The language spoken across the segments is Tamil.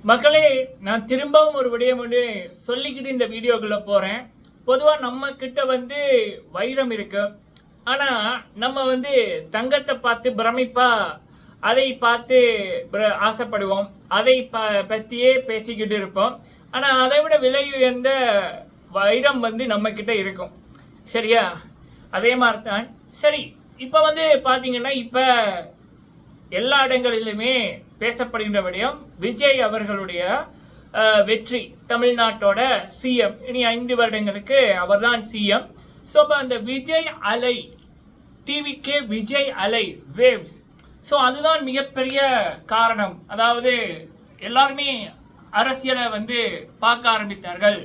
மக்களே, நான் திரும்பவும் ஒரு விடயம் ஒன்று சொல்லிக்கிட்டு இந்த வீடியோக்குள்ள போறேன். பொதுவாக நம்ம கிட்ட வைரம் இருக்கு. ஆனா நம்ம தங்கத்தை பார்த்து பிரமிப்பா அதை பார்த்து ஆசைப்படுவோம். அதை பற்றியே பேசிக்கிட்டு இருப்போம். ஆனா அதை விட விலை உயர்ந்த வைரம் நம்ம கிட்ட இருக்கும். சரியா? அதே மாதிரி தான். சரி, இப்போ பார்த்தீங்கன்னா இப்போ எல்லா இடங்களிலுமே பேசப்படுகின்ற விடயம் விஜய் அவர்களுடைய வெற்றி. தமிழ்நாட்டோட சிஎம் இனி 5 வருடங்களுக்கு அவர்தான் சிஎம். ஸோ இப்போ அந்த விஜய் அலை, டிவிகே விஜய் அலை வேவ்ஸ், ஸோ அதுதான் மிகப்பெரிய காரணம். அதாவது எல்லாருமே அரசியலை பார்க்க ஆரம்பித்தார்கள்.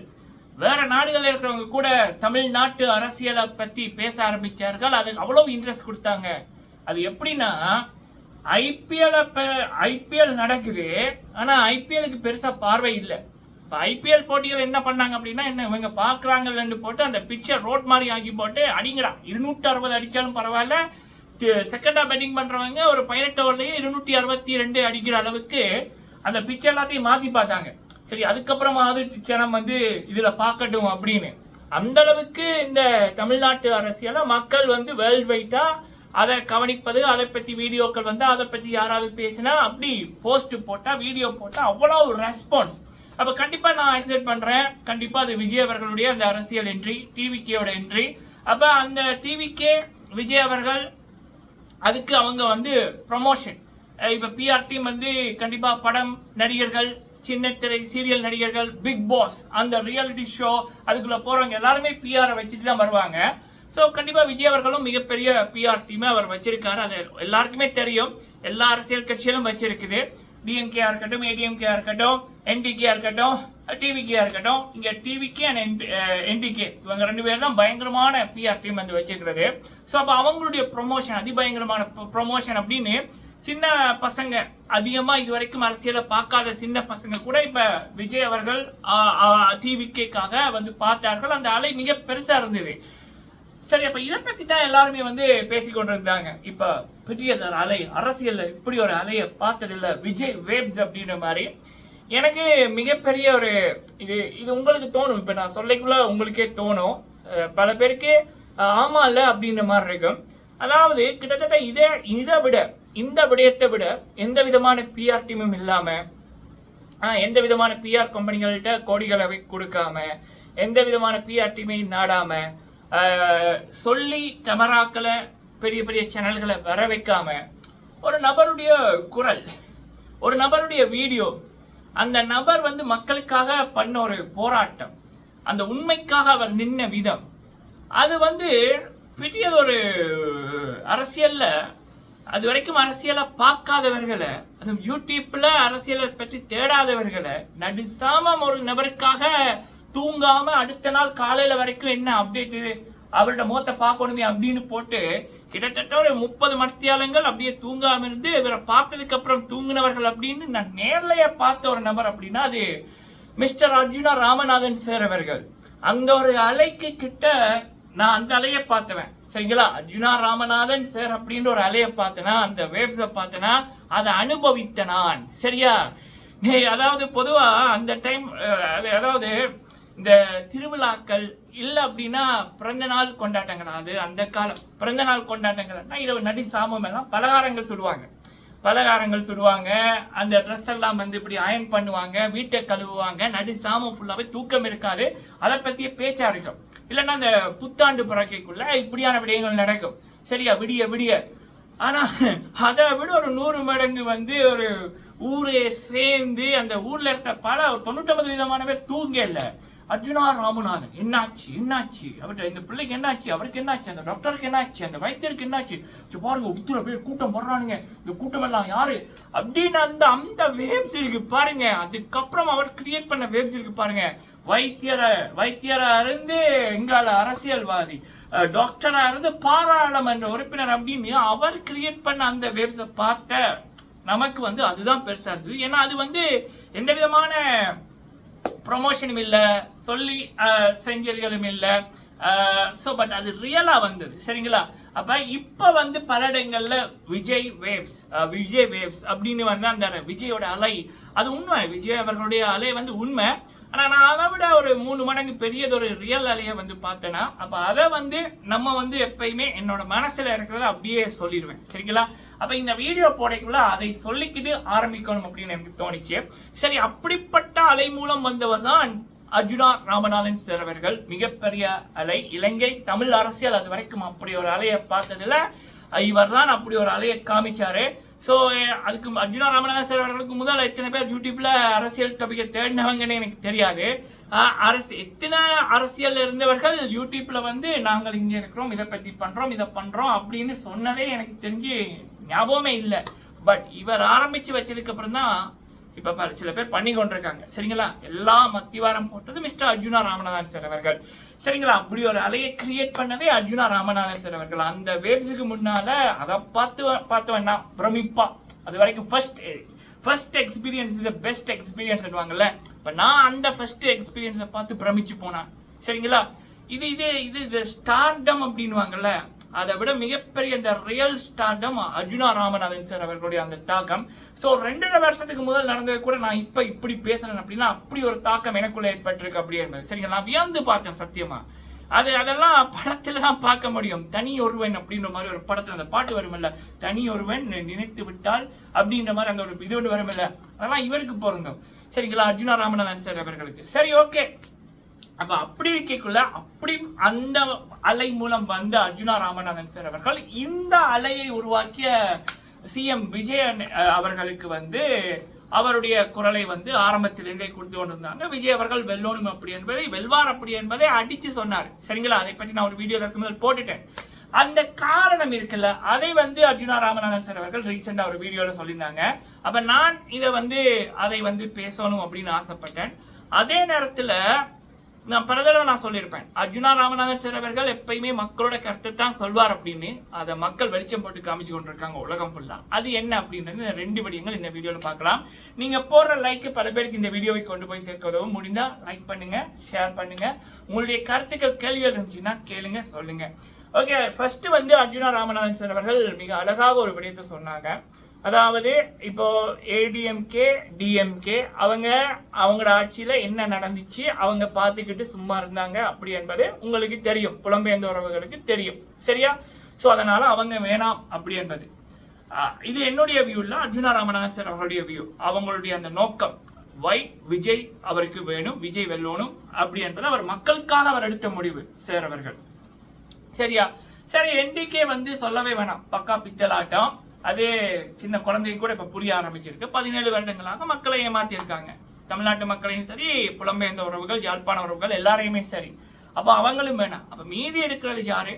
வேற நாடுகளில் இருக்கிறவங்க கூட தமிழ்நாட்டு அரசியலை பற்றி பேச ஆரம்பித்தார்கள். அதுக்கு அவ்வளோ இன்ட்ரெஸ்ட் கொடுத்தாங்க. அது எப்படின்னா, ஐபிஎல் நடக்குது, ஆனால் ஐபிஎலுக்கு பெருசாக பார்வை இல்லை. இப்போ ஐபிஎல் போட்டிகள் என்ன பண்ணாங்க அப்படின்னா, என்ன இவங்க பார்க்குறாங்கன்னு போட்டு அந்த பிக்சர் ரோட் மாதிரி ஆக்கி போட்டு அடிங்கடா 260 அடித்தாலும் பரவாயில்ல. செகண்டாக பேட்டிங் பண்ணுறவங்க ஒரு 18 ஓவர்லேயே 262 அடிக்கிற அளவுக்கு அந்த பிக்சர் எல்லாத்தையும் மாற்றி பார்த்தாங்க. சரி, அதுக்கப்புறமா ஜனம் இதில் பார்க்கட்டும் அப்படின்னு. அந்த அளவுக்கு இந்த தமிழ்நாட்டு அரசியலை மக்கள் வேர்ல்டு வைட்டாக அதை கவனிப்பது, அதை பற்றி வீடியோக்கள் அதை பற்றி யாராவது பேசினா அப்படி போஸ்ட் போட்டால், வீடியோ போட்டால் அவ்வளோ ரெஸ்பான்ஸ். அப்போ கண்டிப்பாக நான் எக்ஸ்பெக்ட் பண்ணுறேன், கண்டிப்பாக அது விஜய் அவர்களுடைய அந்த அரசியல் என்ட்ரி, டிவிகேயோட என்ட்ரி. அப்போ அந்த டிவிகே விஜய் அவர்கள் அதுக்கு அவங்க ப்ரமோஷன், இப்போ பிஆர் டீம் கண்டிப்பாக படம், நடிகர்கள், சின்ன திரை சீரியல் நடிகர்கள், பிக் பாஸ் அந்த ரியாலிட்டி ஷோ அதுக்குள்ளே போகிறவங்க எல்லாருமே பிஆரை வச்சுட்டு தான் வருவாங்க. ஸோ கண்டிப்பாக விஜய் அவர்களும் மிகப்பெரிய பிஆர் டீமை அவர் வச்சிருக்காரு. அது எல்லாருக்குமே தெரியும். எல்லா அரசியல் கட்சியிலும் வச்சிருக்குது. டிஎம்கேயா இருக்கட்டும், ஏடிஎம்கேயா இருக்கட்டும், என்டிகேயா இருக்கட்டும், டிவிகேயா இருக்கட்டும். இங்கே டிவிகே அண்ட் என்டிகே இவங்க 2 பேர் தான் பயங்கரமான பிஆர் டீம் வச்சிருக்கிறது. ஸோ அப்போ அவங்களுடைய ப்ரொமோஷன், அதிபயங்கரமான ப்ரொமோஷன் அப்படின்னு சின்ன பசங்க, அதிகமாக இது வரைக்கும் அரசியலை பார்க்காத சின்ன பசங்க கூட இப்போ விஜய் அவர்கள் டிவிகேக்காக பார்த்தார்கள். அந்த அலை மிக பெருசாக இருந்தது. சரி, அப்போ இதை பற்றி தான் எல்லாருமே பேசிக்கொண்டு இருந்தாங்க. இப்போ பெரிய அலை, அரசியல் இப்படி ஒரு அலையை பார்த்ததில்லை, விஜய் வேவ்ஸ் அப்படின்ற மாதிரி. எனக்கு மிகப்பெரிய ஒரு இது உங்களுக்கு தோணும். இப்போ நான் சொல்லிக்குள்ள உங்களுக்கே தோணும். பல பேருக்கு ஆமா இல்லை அப்படின்ற மாதிரி இருக்கும். அதாவது கிட்டத்தட்ட இதை விட, இந்த விடயத்தை விட எந்த விதமான பிஆர் டீமும் இல்லாமல், எந்த விதமான பிஆர் கம்பெனிகள்கிட்ட கோடிகளை கொடுக்காம, எந்த விதமான பிஆர் டீமையும் நாடாமல், சொல்லி கேமராக்களை பெரிய பெரிய சேனல்களை வர வைக்காம, ஒரு நபருடைய குரல், ஒரு நபருடைய வீடியோ, அந்த நபர் மக்களுக்காக பண்ண ஒரு போராட்டம், அந்த உண்மைக்காக அவர் நின்ன விதம், அது பெரிய ஒரு அரசியல்ல அது வரைக்கும் அரசியலை பார்க்காதவர்களை, அது யூடியூப்ல அரசியலை பற்றி தேடாதவர்களை நடுசாமம் ஒரு நபருக்காக தூங்காம அடுத்த நாள் காலையில வரைக்கும் என்ன அப்டேட், அவரோட முகத்தை பார்க்கணுமே அப்படின்னு போட்டு கிட்டத்தட்ட ஒரு 30 மணித்தியாலங்கள் அப்படியே தூங்காம இருந்து இவரை பார்த்ததுக்கு அப்புறம் தூங்கினவர்கள் அப்படின்னு நான் நேர்லைய பார்த்த ஒரு நபர் அப்படின்னா அது மிஸ்டர் அர்ஜுனா ராமநாதன் சார் அவர்கள். அந்த ஒரு அலைக்கு கிட்ட நான் அந்த அலையை பார்த்தவன். சரிங்களா? அர்ஜுனா ராமநாதன் சார் அப்படின்ற ஒரு அலையை பார்த்தனா, அந்த வேவ்ஸை பார்த்தனா, அதை அனுபவித்த நான். சரியா? அதாவது பொதுவா அந்த டைம், அதாவது இந்த திருவிழாக்கள் இல்லை அப்படின்னா பிறந்த நாள் கொண்டாட்டங்கள், அது அந்த காலம் பிறந்த நாள் கொண்டாட்டங்கள்னா இரவு நடி சாமம் எல்லாம் பலகாரங்கள் சுடுவாங்க, அந்த ட்ரெஸ் எல்லாம் இப்படி அயன் பண்ணுவாங்க, வீட்டை கழுவுவாங்க, நடி சாமம் ஃபுல்லாகவே தூக்கம் இருக்காது, அதை பற்றிய பேச்சா இருக்கும். இல்லைன்னா அந்த புத்தாண்டு பிறக்கைக்குள்ள இப்படியான விடயங்கள் நடக்கும். சரியா? விடிய விடிய. ஆனால் அதை விட ஒரு 100 மடங்கு ஒரு ஊரே சேர்ந்து அந்த ஊரில் இருக்க ஒரு 99 விதமான பேர் தூங்க இல்லை. அர்ஜுனா ராமநாதன் என்னாச்சு அவர்கிட்ட, இந்த பிள்ளைக்கு என்னாச்சு, அவருக்கு என்னாச்சு, அந்த டாக்டருக்கு என்னாச்சு, அந்த வைத்தியருக்கு என்னாச்சு, பாருங்க இத்தனை பேர் கூட்டம் போடுறானுங்க, இந்த கூட்டம் எல்லாம் யாரு அப்படின்னு அந்த வேவ்ஸ் இருக்கு பாருங்க. அதுக்கப்புறம் அவர் கிரியேட் பண்ண வேவ்ஸ் இருக்கு பாருங்க. வைத்தியரா இருந்து எங்கால அரசியல்வாதி, டாக்டரா இருந்து பாராளுமன்ற உறுப்பினர் அப்படின்னு அவர் கிரியேட் பண்ண அந்த வேவ்ஸை பார்த்த நமக்கு அதுதான் பெருசா இருந்தது. ஏன்னா அது எந்த விதமான ப்ரொமோஷனும் இல்லை, சொல்லி செஞ்சதுகளும் இல்லை, ஸோ பட் அது ரியலாக வந்தது சரிங்களா. அப்போ இப்போ வந்து பல இடங்கள்ல விஜய் வேவ்ஸ் அப்படின்னு வந்து அந்த விஜயோட அலை அது உண்மை, விஜய் அவர்களுடைய அலை வந்து உண்மை. ஆனால் நான் அதை விட ஒரு 3 மடங்கு பெரியதொரு ரியல் அலையை வந்து பார்த்தேன்னா அப்போ அதை வந்து நம்ம வந்து எப்பயுமே என்னோட மனசில் இருக்கிறத அப்படியே சொல்லிடுவேன் சரிங்களா. அப்போ இந்த வீடியோ போடக்குள்ள அதை சொல்லிக்கிட்டு ஆரம்பிக்கணும் அப்படின்னு எனக்கு தோணிச்சு. சரி, அப்படிப்பட்ட அலை மூலம் வந்தவர் தான் அர்ஜுனா ராமநாதன் சார் அவர்கள். மிகப்பெரிய அலை, இலங்கை தமிழ் அரசியல் அது வரைக்கும் அப்படி ஒரு அலையை பார்த்ததில்ல, இவர் தான் அப்படி ஒரு அலையை காமிச்சாரு. ஸோ அதுக்கு அர்ஜுனா ராமநாதன் சார் அவர்களுக்கு முதல்ல எத்தனை பேர் யூடியூப்ல அரசியல் டாபிக்கை தேடினவங்கன்னு எனக்கு தெரியாது. எத்தனை அரசியல் இருந்தவர்கள் யூடியூப்ல வந்து நாங்கள் இங்கே இருக்கிறோம், இதை பற்றி பண்றோம், இதை பண்றோம் அப்படின்னு சொன்னதே எனக்கு தெரிஞ்சு ஞாபகமே இல்லை. பட் இவர் ஆரம்பிச்சு வச்சதுக்கு அப்புறம் தான் இப்ப சில பேர் பண்ணி கொண்டிருக்காங்க சரிங்களா. எல்லாம் அத்திவாரம் போட்டது மிஸ்டர் அர்ஜுனா ராமநாதன் சார் அவர்கள் சரிங்களா. அப்படி ஒரு அலையை கிரியேட் பண்ணதே அர்ஜுனா ராமநாதன் சார் அவர்கள். அந்த வேவ்ஸுக்கு முன்னால அதை பார்த்து வேண்டாம் பிரமிப்பா. அது வரைக்கும் ஃபர்ஸ்ட் எக்ஸ்பீரியன்ஸ் இது பெஸ்ட் எக்ஸ்பீரியன்ஸ் சொல்லுவாங்கல்ல. இப்போ நான் அந்த ஃபர்ஸ்ட் எக்ஸ்பீரியன்ஸை பார்த்து பிரமிச்சு போனேன் சரிங்களா. இது ஸ்டார்டம் அப்படின்வாங்கல்ல, அதை விட மிகப்பெரிய இந்த real stardom Arjuna Ramanathan sir அவர்களுடைய அந்த தாக்கம். ஸோ 2.5 வருஷத்துக்கு முதல் நடந்தது கூட நான் இப்போ இப்படி பேசுறேன் அப்படின்னா அப்படி ஒரு தாக்கம் எனக்குள்ள ஏற்பட்டிருக்கு அப்படி என்பது சரிங்களா. நான் வியந்து பார்த்தேன் சத்தியமா. அதெல்லாம் படத்துல தான் பார்க்க முடியும். தனி ஒருவன் அப்படின்ற மாதிரி ஒரு படத்துல அந்த பாட்டு வருமில்ல, தனி ஒருவன் நினைத்து விட்டால் அப்படின்ற மாதிரி அந்த ஒரு இது ஒன்று வருமில்ல, அதெல்லாம் இவருக்கு பொருந்தும் சரிங்களா, அர்ஜுனா ராமநாதன் சார் அவர்களுக்கு. சரி, ஓகே. அப்ப அப்படி இருக்கக்குள்ள அப்படி அந்த அலை மூலம் வந்த அர்ஜுனா ராமநாதன் சார் அவர்கள் இந்த அலையை உருவாக்கிய சிஎம் விஜய் அவர்களுக்கு வந்து அவருடைய குரலை வந்து ஆரம்பத்திலிருந்தே கொடுத்து கொண்டிருந்தாங்க. விஜய் அவர்கள் வெல்லோனும் அப்படி என்பதை வெல்வார் அப்படி என்பதை அடிச்சு சொன்னார் சரிங்களா. அதை பற்றி நான் ஒரு வீடியோ முதல் போட்டுட்டேன். அந்த காரணம் இருக்குல்ல, அதை வந்து அர்ஜுனா ராமநாதன் சார் அவர்கள் ரீசெண்டா ஒரு வீடியோல சொல்லியிருந்தாங்க. அப்ப நான் இதை வந்து அதை வந்து பேசணும் அப்படின்னு ஆசைப்பட்டேன். அதே நேரத்துல நான் பல தடவை நான் சொல்லியிருப்பேன், அர்ஜுனா ராமநாதன் சார் அவர்கள் எப்பயுமே மக்களோட கருத்தை தான் சொல்வார் அப்படின்னு. அதை மக்கள் வெளிச்சம் போட்டு காமிச்சு கொண்டிருக்காங்க உலகம் ஃபுல்லா. அது என்ன அப்படின்றது 2 விடயங்கள் இந்த வீடியோல பார்க்கலாம். நீங்க போடுற லைக் பல பேருக்கு இந்த வீடியோவை கொண்டு போய் சேர்க்க உதவும். முடிந்தா லைக் பண்ணுங்க, ஷேர் பண்ணுங்க. உங்களுடைய கருத்துக்கள் கேள்விகள் இருந்துச்சுன்னா கேளுங்க, சொல்லுங்க. ஓகே, ஃபர்ஸ்ட் வந்து அர்ஜுனா ராமநாதன் சார் அவர்கள் மிக அழகாக ஒரு விடயத்தை சொன்னாங்க. அதாவது இப்போ ஏடிஎம்கே டிஎம்கே அவங்களோட ஆட்சியில என்ன நடந்துச்சு அவங்க பார்த்துக்கிட்டு சும்மா இருந்தாங்க அப்படி என்பது உங்களுக்கு தெரியும், புலம்பெயர்ந்த உறவுகளுக்கு தெரியும் சரியா. ஸோ அதனால அவங்க வேணாம் அப்படி என்பது இது என்னுடைய வியூ இல்லை, அர்ஜுனா ராமநாதன் சார் அவர்களுடைய வியூ. அவங்களுடைய அந்த நோக்கம் விஜய் அவருக்கு வேணும், விஜய் வெல்லணும் அப்படி என்பது அவர் மக்களுக்காக அவர் எடுத்த முடிவு சார் அவர்கள் சரியா. சரி, என்டிகே வந்து சொல்லவே வேணாம், பக்கா பித்தலாட்டம். அதே சின்ன குழந்தைக்கு கூட இப்ப புரிய ஆரம்பிச்சிருக்கு. 17 வருடங்களாக மக்களை ஏமாத்தி இருக்காங்க, தமிழ்நாட்டு மக்களையும் சரி, புலம்பெயர்ந்த உறவுகள், யாழ்ப்பாண உறவுகள் எல்லாரையுமே சரி. அப்ப அவங்களும் வேணாம். அப்ப மீதி இருக்கிறது யாரு?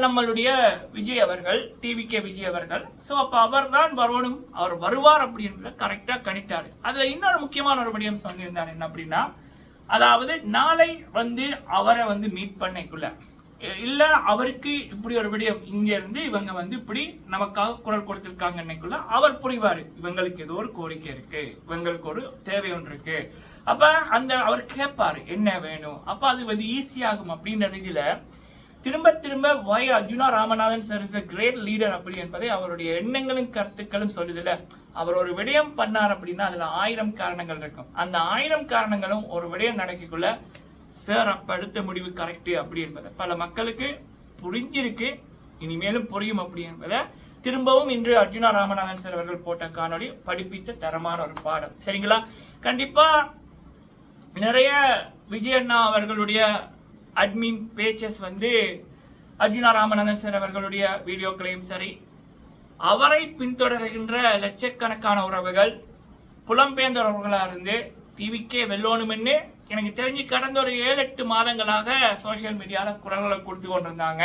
நம்மளுடைய விஜய் அவர்கள், டிவிகே விஜய் அவர்கள். ஸோ அப்போ அவர் தான் வரணும், அவர் வருவார் அப்படின்றத கரெக்டாக கணித்தார். அதில் இன்னொரு முக்கியமான ஒரு விடயம் சொல்லியிருந்தார். என்ன அப்படின்னா, அதாவது நாளை வந்து அவரை வந்து மீட் பண்ணக்குள்ள இல்லை அவருக்கு இப்படி ஒரு விடயம் இங்க இருந்து இவங்க வந்து இப்படி நமக்காக குரல் கொடுத்திருக்காங்கன்னைக்குள்ள அவர் புரிவார், இவங்களுக்கு ஏதோ ஒரு கோரிக்கை இருக்கு, இவங்களுக்கு ஒரு தேவை ஒன்று இருக்கு. அப்ப அந்த அவர் கேட்பாரு என்ன வேணும். அப்ப அது வந்து ஈஸியாகும் அப்படின்ற ரீதியில திரும்ப Arjuna Ramanathan sir is a great leader அப்படி என்பதை அவருடைய எண்ணங்களும் கருத்துக்களும் சொல்லுதுல. அவர் ஒரு விடயம் பண்ணார் அப்படின்னா அதுல 1000 காரணங்கள் இருக்கும். அந்த 1000 காரணங்களும் ஒரு விடயம் நடக்கக்குள்ள சார் அப்ப எடுத்த முடிவு கரெக்ட் அப்படி என்பதை பல மக்களுக்கு புரிஞ்சிருக்கு, இனிமேலும் புரியும் அப்படி என்பதை திரும்பவும் இன்று அர்ஜுனா ராமநாதன் சார் அவர்கள் போட்ட காணொளி படிப்பித்த தரமான ஒரு பாடம் சரிங்களா. கண்டிப்பா நிறைய விஜய் அண்ணா அவர்களுடைய அட்மின் பேச்சஸ் வந்து அர்ஜுனா ராமநாதன் சார் அவர்களுடைய வீடியோக்களையும் சரி, அவரை பின்தொடர்கின்ற லட்சக்கணக்கான உறவுகள், புலம்பெயர்ந்த உறவுகளாக இருந்து டிவிக்கே வெல்லோணும்னு எனக்கு தெரிஞ்சு கடந்த ஒரு 7-8 மாதங்களாக சோசியல் மீடியாவில் குரல்களை கொடுத்து கொண்டிருந்தாங்க.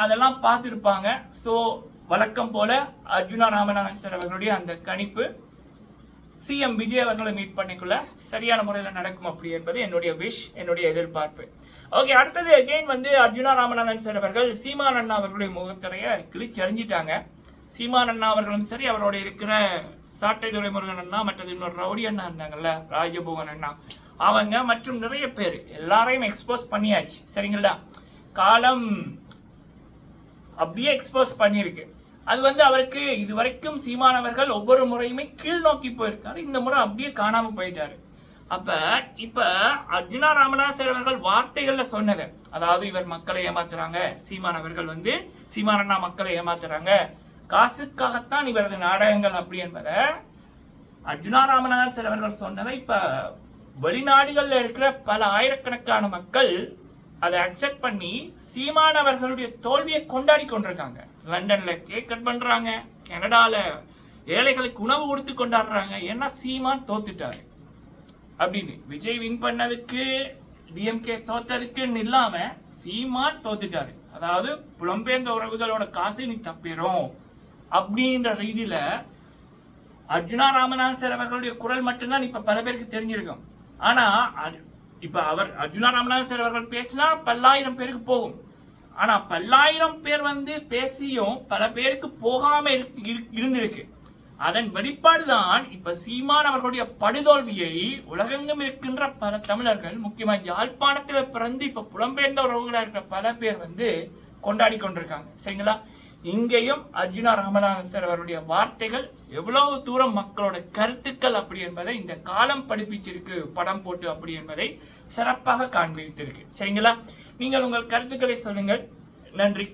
அதெல்லாம் பார்த்துருப்பாங்க. ஸோ வழக்கம் போல அர்ஜுனா ராமநாதன் சார் அவர்களுடைய அந்த கணிப்பு சிஎம் விஜய் அவர்களை மீட் பண்ணிக்குள்ள சரியான முறையில் நடக்கும் அப்படி என்பது என்னுடைய விஷ், என்னுடைய எதிர்பார்ப்பு. ஓகே, அடுத்தது அகெயின் வந்து அர்ஜுனா ராமநாதன் சார் அவர்கள் சீமான் அண்ணா அவர்களுடைய முகத்திரையை கிழிச்சறிஞ்சிட்டாங்க. சீமான் அண்ணா அவர்களும் சரி, அவரோட இருக்கிற சாட்டை துரைமுருகன் அண்ணா, மற்றது இன்னொரு ரவுடி அண்ணா இருந்தாங்கல்ல ராஜபோகன் அண்ணா, அவங்க மற்றும் நிறைய பேர் எல்லாரையும் எக்ஸ்போஸ் பண்ணியாச்சு. சரிங்களா? காலம் அப்படியே எக்ஸ்போஸ் பண்ணியிருக்கு. அது அவருக்கு இதுவரைக்கும் சீமானவர்கள் ஒவ்வொரு முறையுமே கீழ் நோக்கி போயிருக்காரு. இந்த முறை அப்படியே காணாம போயிட்டாரு. இப்ப அர்ஜுனா ராமதாஸ் அவர்கள் வார்த்தைகள்ல சொன்னது, அதாவது இவர் மக்களை ஏமாத்துறாங்க, சீமானவர்கள் சீமானண்ணா மக்களை ஏமாத்துறாங்க, காசுக்காகத்தான் இவரது நாடகங்கள் அப்படி என்பதை அர்ஜுனா ராமதாஸ் அவர்கள் சொன்னதை இப்ப வெளிநாடுகள்ல இருக்கிற பல ஆயிரக்கணக்கான மக்கள் அதை அக்செப்ட் பண்ணி சீமானவர்களுடைய தோல்வியை கொண்டாடி கொண்டிருக்காங்க. லண்டன்ல கேக் கட் பண்றாங்க, கனடால ஏழைகளுக்கு உணவு கொடுத்து கொண்டாடுறாங்க. ஏன்னா சீமான் தோத்துட்டாரு அப்படின்னு. விஜய் வின் பண்ணதுக்கு டிஎம்கே தோத்ததுக்குன்னு இல்லாம சீமான் தோத்துட்டாரு. அதாவது புலம்பெயர்ந்த உறவுகளோட காசு நீ தப்பிடும் அப்படின்ற ரீதியில அர்ஜுனா ராமதாஸ் அவர்களுடைய குரல் மட்டும்தான் இப்ப பல பேருக்கு தெரிஞ்சிருக்கும். ஆனா இப்ப அர்ஜுனா ராமதாஸ் அவர்கள் பேசினா பல்லாயிரம் பேருக்கு போகும். ஆனா பல்லாயிரம் பேர் பேசியும் பல பேருக்கு போகாம இருந்திருக்கு. அதன் வெளிப்பாடுதான் இப்ப சீமான் அவர்களுடைய படுதோல்வியை உலகெங்கும் இருக்கின்ற பல தமிழர்கள், முக்கியமா யாழ்ப்பாணத்தில் பிறந்து இப்ப புலம்பெயர்ந்த உறவுகளா இருக்கிற பல பேர் கொண்டாடி கொண்டிருக்காங்க. சரிங்களா? இங்கேயும் அர்ஜுனா ராமதாஸ் அவருடைய வார்த்தைகள் எவ்வளவு தூரம் மக்களோட கருத்துக்கள் அப்படி என்பதை இந்த காலம் படிப்பிச்சிருக்கு, படம் போட்டு அப்படி என்பதை சிறப்பாக காண்பித்திருக்கு. சரிங்களா? நீங்கள் உங்கள் கருத்துக்களை சொல்லுங்கள். நன்றி.